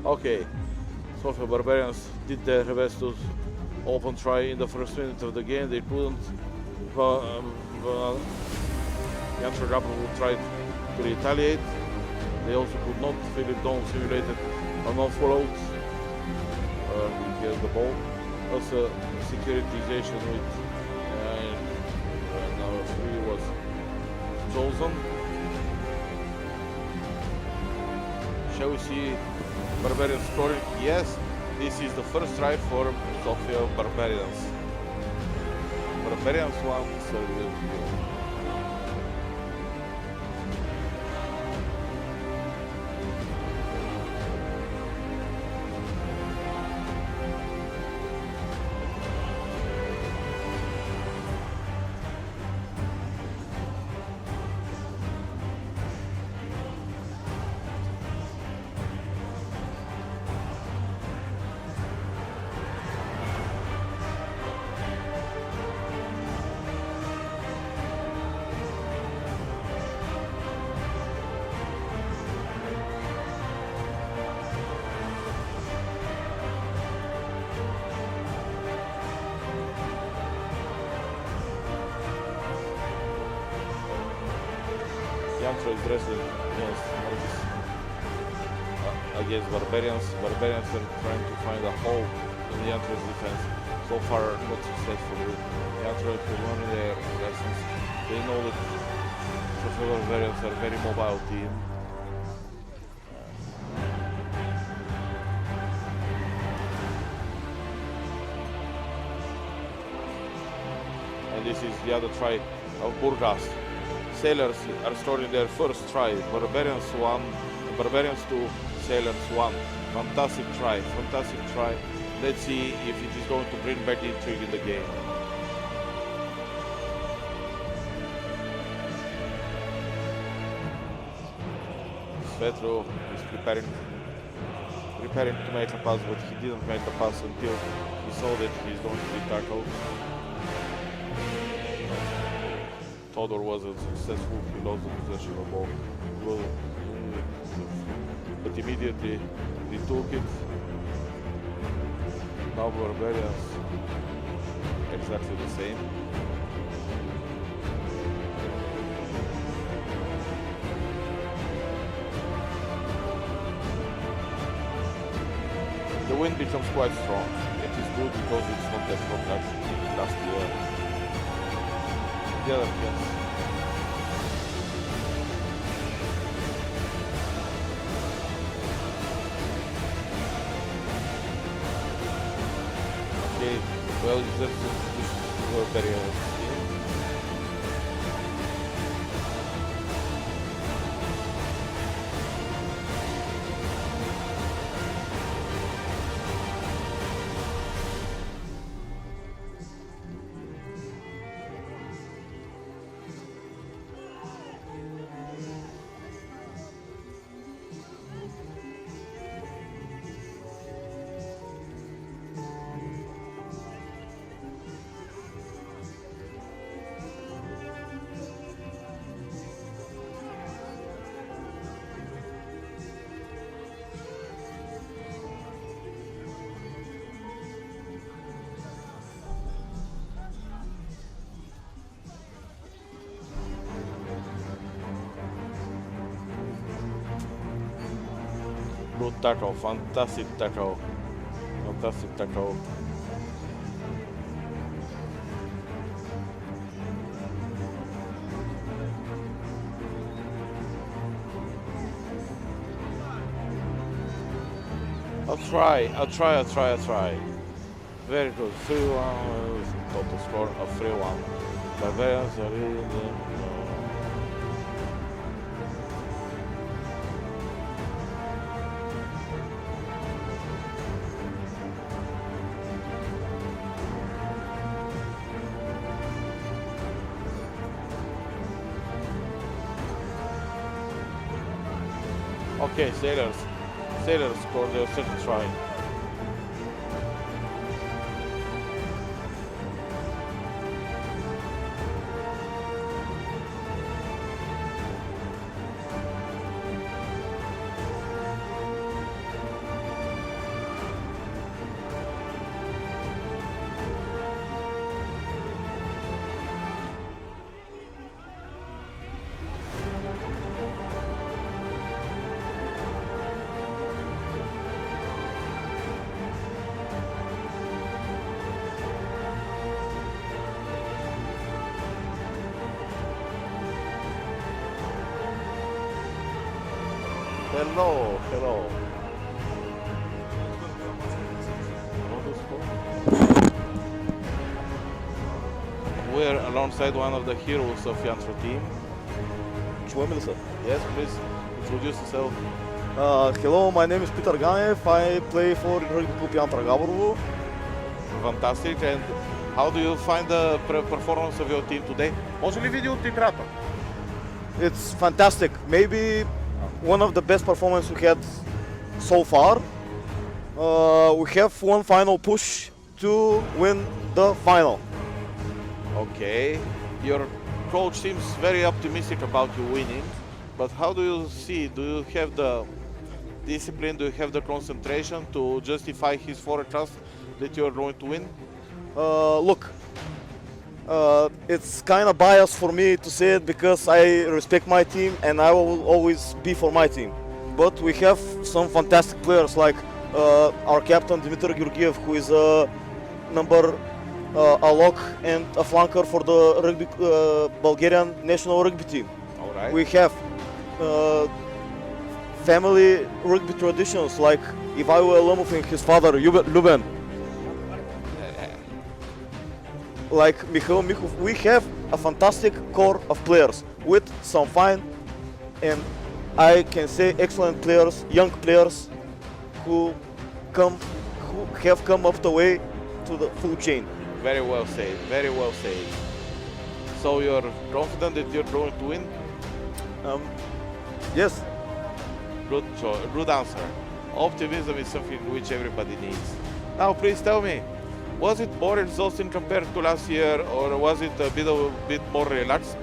Okay, Sofia Barbarians did their best to open try in the first minute of the game. They couldn't. Yantra Rugby tried to retaliate. They also could not. Philip Dawn simulated a non-follow. He has the ball. Also, securitization with number 3 was chosen. Shall we see Barbarians scoring? Yes, this is the first try for Sofia Barbarians. Barbarians 1, Serbia 0. Yantra is wrestling against Barbarians. Barbarians are trying to find a hole in the Yantra's defense. So far, not successfully. Yantra is learning their lessons. They know that the Barbarians are a very mobile team. And this is the other try of Burgas. Sailors are scoring their first try. Barbarians 1, Barbarians 2, Sailors 1. Fantastic try, fantastic try. Let's see if it is going to bring back intrigue in the game. Svetro is preparing to make a pass, but he didn't make a pass until he saw that he's going to be tackled. Todor wasn't successful, he lost the possession of the ball, but immediately retook it. Now Barbarians, exactly the same. The wind becomes quite strong. It is good because it's not that hot like last year. The other, yes. Okay, well, this is very good tackle, fantastic tackle, fantastic tackle. I'll try. Very good. 3-1 total score of 3-1. Barbarians are really okay, Sailors scored their second try. Hello, hello. We're alongside one of the heroes of Yantro team. Yes, please introduce yourself. Hello, my name is Peter Ganev. I play for Rugby Club Yantro Gabrovo. Fantastic. And how do you find the performance of your team today? Може ли видео от играта? It's fantastic. Maybe one of the best performances we had so far. We have one final push to win the final. Okay. Your coach seems very optimistic about you winning, but how do you see? Do you have the discipline? Do you have the concentration to justify his forecast that you are going to win? Look, it's kind of biased for me to say it because I respect my team and I will always be for my team. But we have some fantastic players like our captain Dmitry Georgiev, who is a lock and a flanker for the rugby, Bulgarian national rugby team. All right. We have family rugby traditions like Ivailo Alamov and his father Luben. Like Mikhail Mikhov, we have a fantastic core of players with some fine and I can say excellent players, young players who have come up the way to the full chain. Very well said. Very well said. So you're confident that you're going to win? Yes. Good choice. Good answer. Optimism is something which everybody needs. Now, please tell me, was it more exhausting compared to last year, or was it a bit more relaxed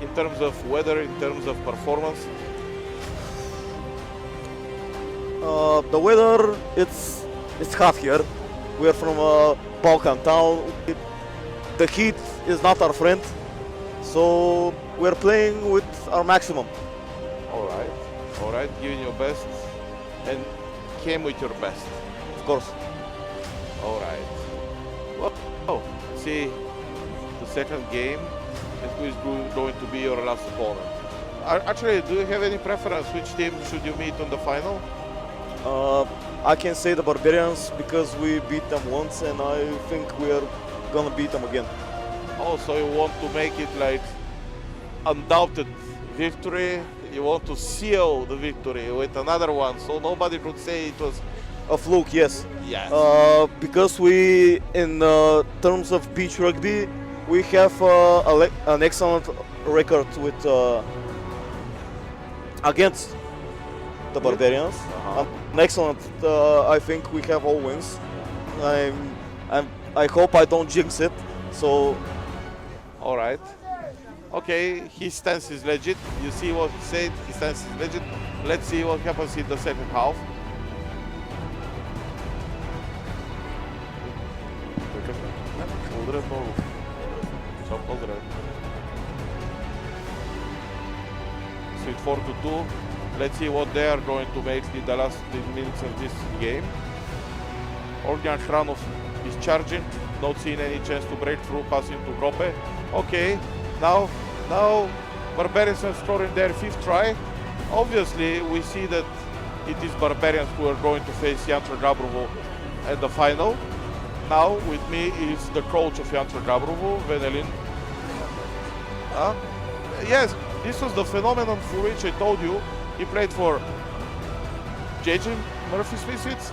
in terms of weather, in terms of performance? The weather, it's hot here. We're from a Balkan town. The heat is not our friend, so we're playing with our maximum. All right, giving your best and came with your best. Of course. All right. Well, see the second game and who is going to be your last opponent. Actually, do you have any preference? Which team should you meet on the final? I can say the Barbarians because we beat them once and I think we are gonna beat them again. Oh, so you want to make it like undoubted victory? You want to seal the victory with another one so nobody could say it was a fluke, yes. Yes. Because we, in terms of beach rugby, we have an excellent record with against the Barbarians. An excellent. I think we have all wins. I hope I don't jinx it. So. All right. Okay, his stance is legit. You see what he said. His stance is legit. Let's see what happens in the second half. So it's 4-2. Let's see what they are going to make in the last 10 minutes of this game. Organ Shranov is charging, not seeing any chance to break through, passing to Grope. Okay, now Barbarians are scoring their fifth try. Obviously, we see that it is Barbarians who are going to face Yantro Gabrovo at the final. Now with me is the coach of Yantro Gabrovo, Venelin. Yes, this was the phenomenon for which I told you. He played for JJ Murphy's Misfits,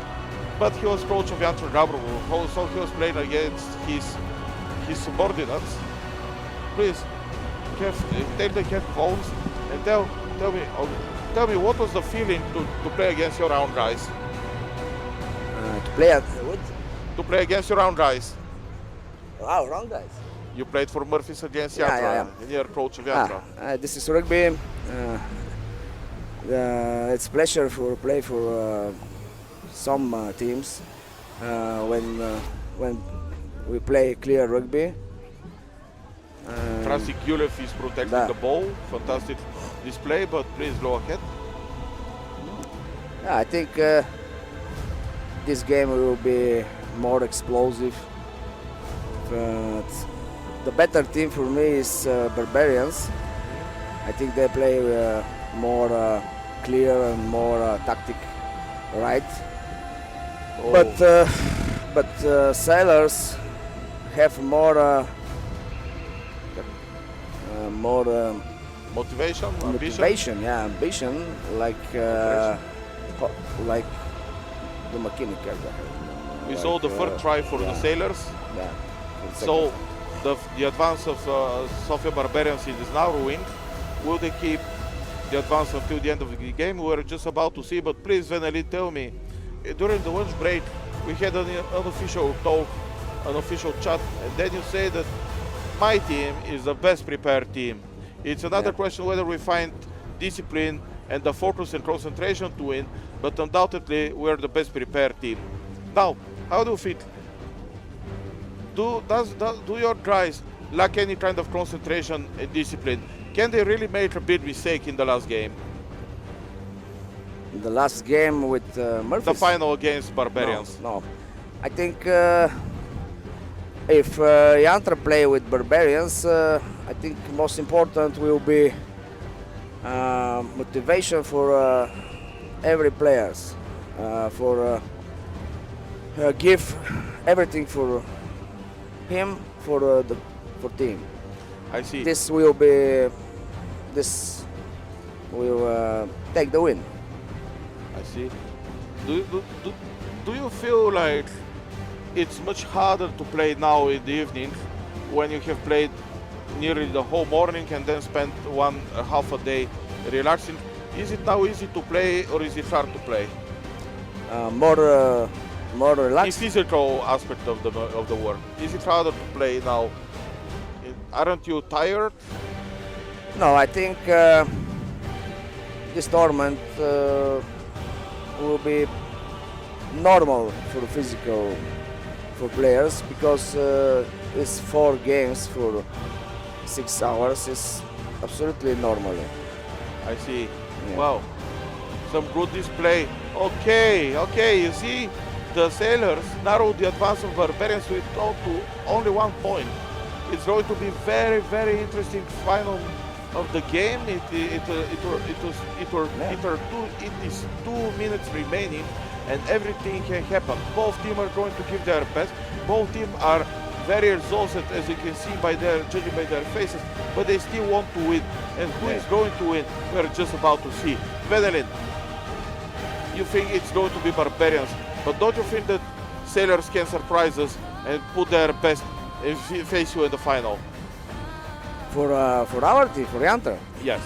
but he was coach of Yantro Gabrovo, so he was playing against his subordinates. Please, take the headphones and tell me what was the feeling to play against your own guys? To play at what? To play against your own guys. Wow, wrong guys. You played for Murphy's against Yantro, and you're coach of Yantro. This is rugby. It's a pleasure to play for some teams when we play clear rugby. Francis Gulev is protecting the ball. Fantastic display, but please go ahead. I think this game will be more explosive. But the better team for me is Barbarians. I think they play more clear and more tactic right. Oh, But sailors have more motivation, ambition. motivation, yeah, ambition, like like the mechanical. We saw the first try for the sailors. Yeah. So the advance of Sofia Barbarians is now ruined. Will they keep the advance until the end of the game? We're just about to see, but please, Venelin, tell me, during the lunch break, we had an unofficial talk, an official chat, and then you say that my team is the best prepared team. It's another question whether we find discipline and the focus and concentration to win, but undoubtedly we're the best prepared team. Now, how do you feel? Do your guys lack any kind of concentration and discipline? Can they really make a big mistake in the last game? The last game with Murphys. The final against Barbarians. No. I think if Yantra play with Barbarians, I think most important will be motivation for every players, for give everything for him, for team. I see. This will take the win. I see. Do you feel like it's much harder to play now in the evening when you have played nearly the whole morning and then spent half a day relaxing? Is it now easy to play or is it hard to play? More relaxed. The physical aspect of the work. Is it harder to play now? Aren't you tired? No, I think this tournament will be normal for physical for players because it's 4 games for 6 hours. It's absolutely normal. I see. Yeah. Wow, some good display. Okay, you see, the sailors narrowed the advance of Barbarians to only 1 point. It's going to be very, very interesting final of the game. It is 2 minutes remaining, and everything can happen. Both teams are going to give their best. Both teams are very exhausted, as you can see judging by their faces, but they still want to win. And who is going to win? We're just about to see. Venelin, you think it's going to be Barbarians, but don't you think that sailors can surprise us and put their best and face you in the final? For our team, for Yantra, Yes.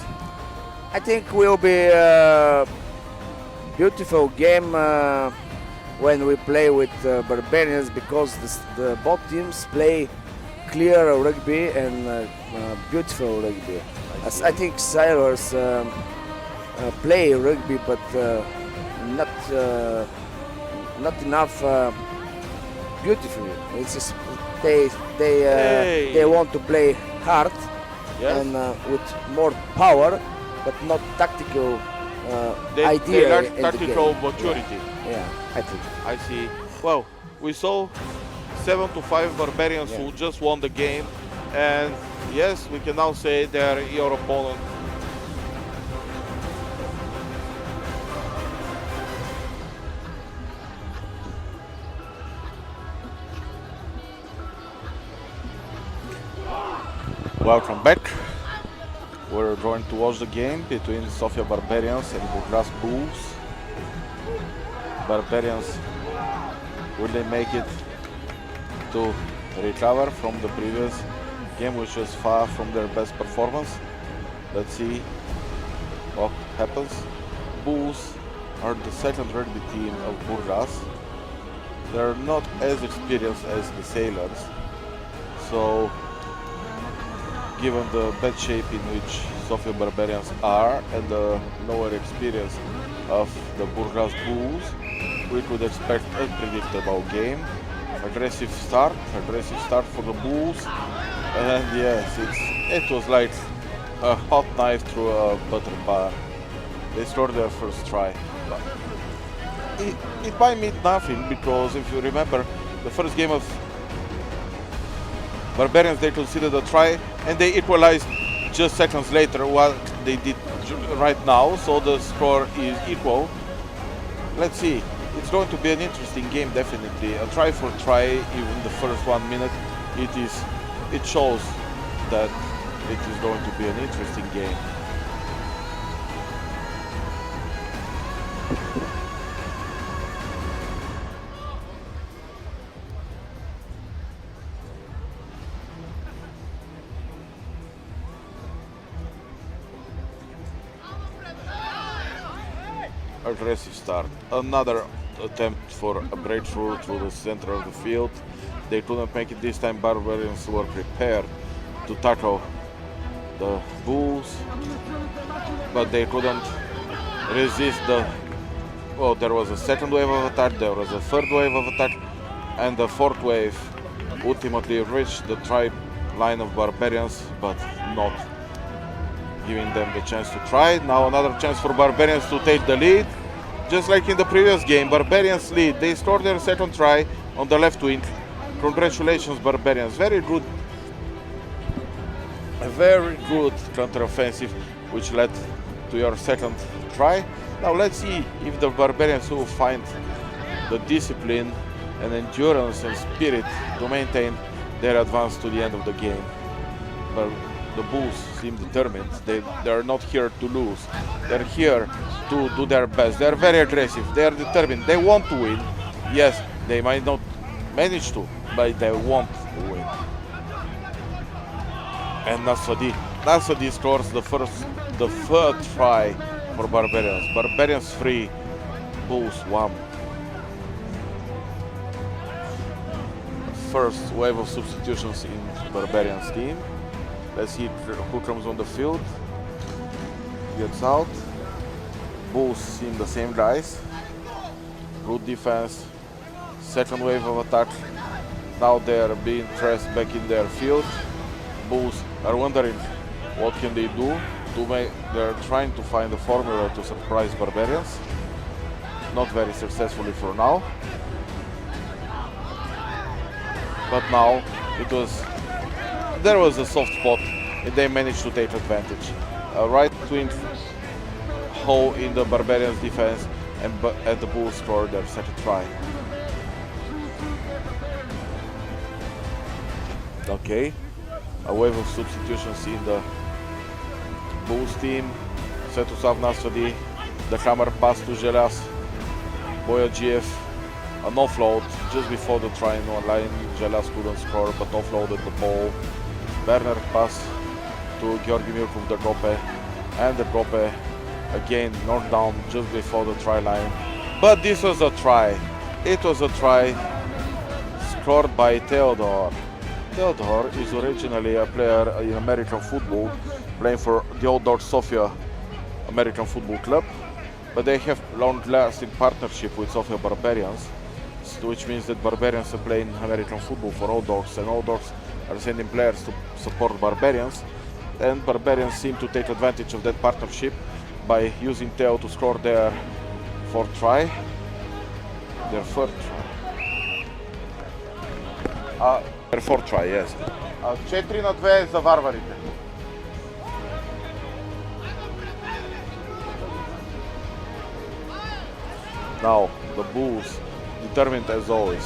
I think will be a beautiful game when we play with Barbarians because both teams play clear rugby and beautiful rugby. I think sailors play rugby, but not enough beautifully. It's just they want to play hard and with more power, but not tactical idea. They lack in the tactical game. maturity. Yeah, I think. I see. Well, we saw 7-5 Barbarians who just won the game, and yes, we can now say they're your opponent. Welcome back. We're going to watch the game between Sofia Barbarians and Burgas' Bulls. Barbarians, will they make it to recover from the previous game, which was far from their best performance? Let's see what happens. Bulls are the second rugby team of Burgas. They're not as experienced as the Sailors, so given the bad shape in which Sofia Barbarians are and the lower experience of the Burgas Bulls, we could expect a predictable game. Aggressive start for the Bulls, and yes, it was like a hot knife through a butter bar. They scored their first try. But it might mean nothing, because if you remember the first game of Barbarians, they conceded a try and they equalized just seconds later, while they did right now, so the score is equal. Let's see. It's going to be an interesting game, definitely. A try for try, even the first 1 minute, it shows that it is going to be an interesting game. Aggressive start. Another attempt for a breakthrough through the center of the field. They couldn't make it this time. Barbarians were prepared to tackle the Bulls, but they couldn't resist the... Well, there was a second wave of attack, there was a third wave of attack, and the fourth wave ultimately reached the try line of Barbarians, but not giving them the chance to try. Now another chance for Barbarians to take the lead. Just like in the previous game, Barbarians lead. They scored their second try on the left wing. Congratulations, Barbarians. Very good. A very good counter-offensive, which led to your second try. Now let's see if the Barbarians will find the discipline and endurance and spirit to maintain their advance to the end of the game. But the Bulls seem determined. They're not here to lose. They're here to do their best. They're very aggressive. They are determined. They want to win. Yes, they might not manage to, but they want to win. And Nasadi scores the third try for Barbarians. Barbarians 3, Bulls 1. First wave of substitutions in Barbarians team. Let's see who comes on the field. Gets out. Bulls seem the same guys. Good defense. Second wave of attack. Now they are being pressed back in their field. Bulls are wondering what can they do to make. They're trying to find a formula to surprise Barbarians. Not very successfully for now. But now there was a soft spot and they managed to take advantage. A right wing hole in the Barbarians defense, and the Bulls scored their second try. Okay, a wave of substitutions in the Bulls team. Svetoslav Nasvedi, the hammer pass to Željaz Boyadžiev, an offload just before the try line. Željaz couldn't score but offloaded the ball. Werner pass to Georgi Milkov, the Gope, and the Gope again knocked down just before the try line. But this was a try. It was a try scored by Theodore. Theodore is originally a player in American football, playing for the Old Dogs Sofia American Football Club, but they have long-lasting partnership with Sofia Barbarians, which means that Barbarians are playing American football for Old Dogs, and Old Dogs are sending players to support Barbarians, and Barbarians seem to take advantage of that partnership by using Theo to score their fourth try. Their fourth try, yes. 4-2 за варварите. Now, the Bulls, determined as always.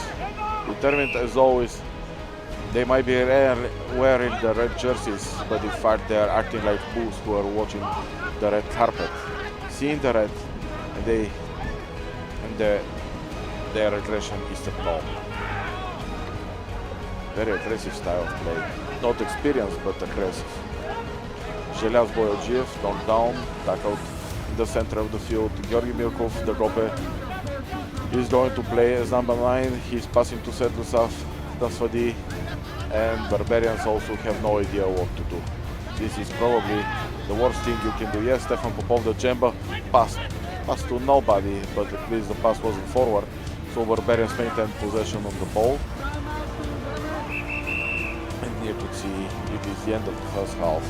They might be wearing the red jerseys, but in fact they are acting like Bulls who are watching the red carpet. Seeing the red, and their aggression is the top. Very aggressive style of play. Not experienced, but aggressive. Željaz Boyadžiev knocked down, tackled in the center of the field. Georgi Milkov, the Gope, is going to play as number 9. He's passing to Svetoslav Nasvedi, and Barbarians also have no idea what to do. This is probably the worst thing you can do. Yes, Stefan Popov, the Jemba, passed to nobody, but at least the pass wasn't forward, so Barbarians maintained possession of the ball. And you could see it is the end of the first half.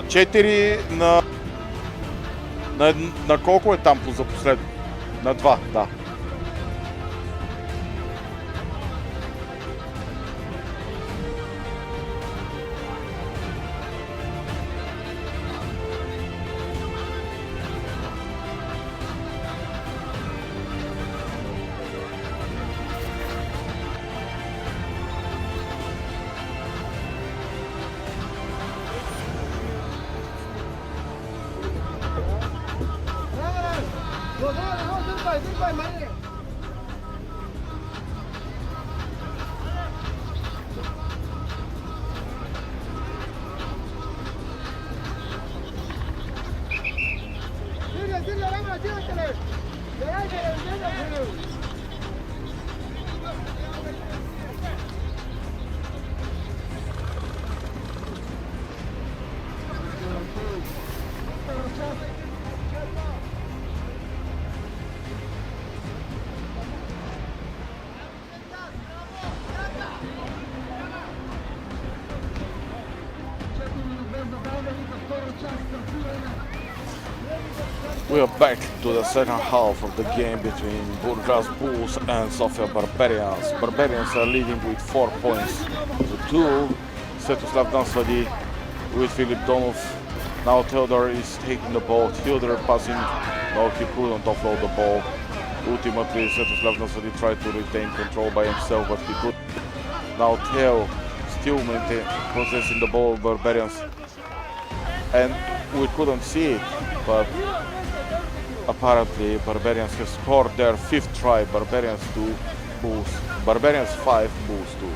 Четири на колко е там за последно? На 2, да. We are back to the second half of the game between Burgas Bulls and Sofia Barbarians. Barbarians are leading with 4 points to 2. Svetoslav Dansvadi with Filip Donov. Now Theodor is taking the ball. Theodor passing. No, he couldn't offload the ball. Ultimately, Svetoslav Dansvadi tried to retain control by himself, but he couldn't. Now Theo still possessing the ball, Barbarians. And we couldn't see it, but apparently Barbarians have scored their 5th try. Barbarians 2, Bulls. Barbarians 5, Bulls 2.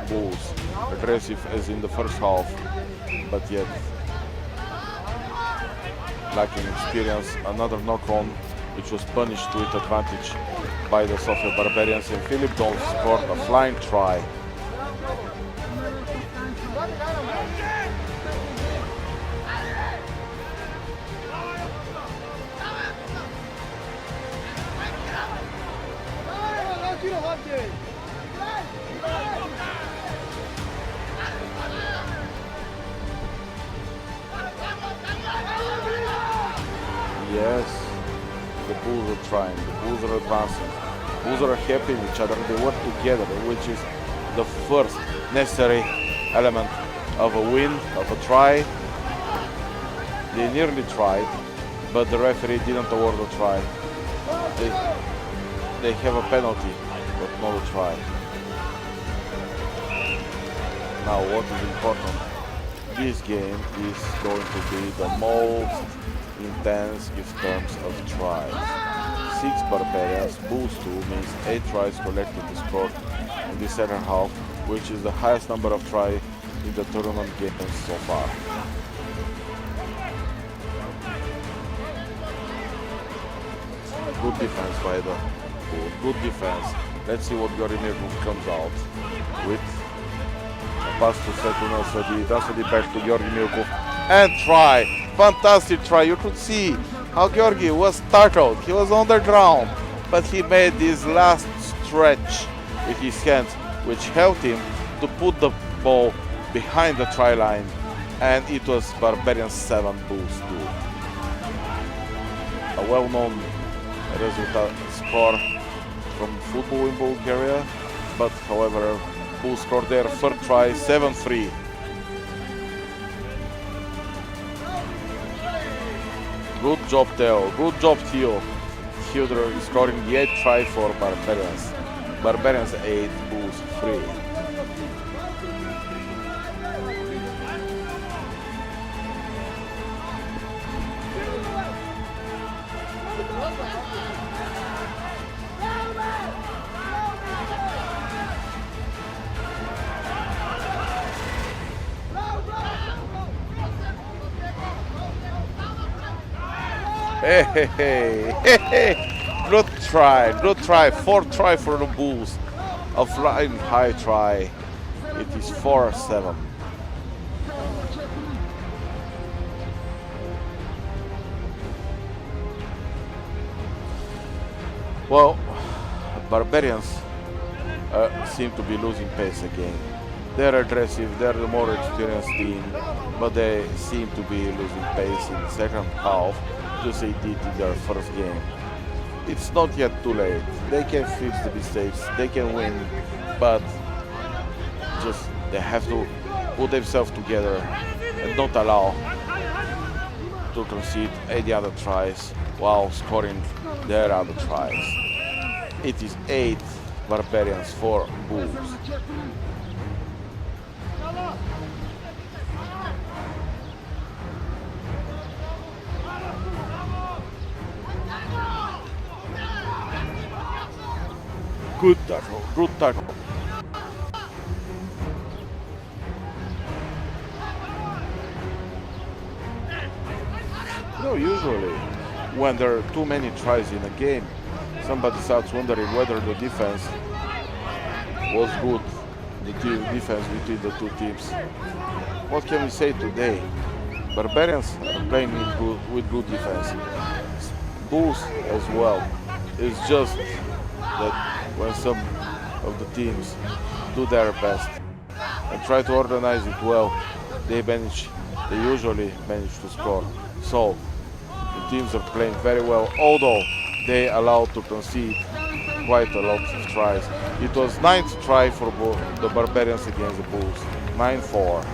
Bulls aggressive as in the first half, but yet lacking experience. Another knock-on which was punished with advantage by the Sofia Barbarians, and Filip Donov scored a flying try. Yes, the Bulls are trying, the Bulls are advancing, the Bulls are helping each other, they work together, which is the first necessary element of a win, of a try. They nearly tried, but the referee didn't award a try. They have a penalty, but not a try. Now what is important, this game is going to be the most intense in terms of tries. 6 Barbarians, Bulls 2 means 8 tries collectively scored in the second half, which is the highest number of tries in the tournament games so far. Good defense by the Bulls, good defense. Let's see what Gorimir comes out with. A pass to Svetoslav Dansvadi, back to Georgi Milkov, and try. Fantastic try. You could see how Georgi was startled. He was on the ground, but he made this last stretch with his hands, which helped him to put the ball behind the try line, and it was Barbarians 7, Bulls 2. A well-known result score from football in Bulgaria, but however, Bulls scored their third try 7-3. Good job, Theo. Good job, Theo. Theodore is scoring the 8th try for Barbarians. Barbarians 8, Bulls 3. Hey. Good try. Fourth try for the Bulls. A flying high try. It is 4-7. Well, Barbarians seem to be losing pace again. They're aggressive, they're the more experienced team, but they seem to be losing pace in the second half, just they did in their first game. It's not yet too late. They can fix the mistakes, they can win, but just they have to put themselves together and not allow to concede any other tries while scoring their other tries. It is 8 Barbarians, 4 Bulls. Good tackle. No, usually when there are too many tries in a game, somebody starts wondering whether the defense was good, the defense between the two teams. What can we say today? Barbarians are playing with good defense. Bulls as well. It's just that when some of the teams do their best and try to organize it well, they usually manage to score. So the teams are playing very well, although they allowed to concede quite a lot of tries. It was 9th try for the Barbarians against the Bulls, 9-4.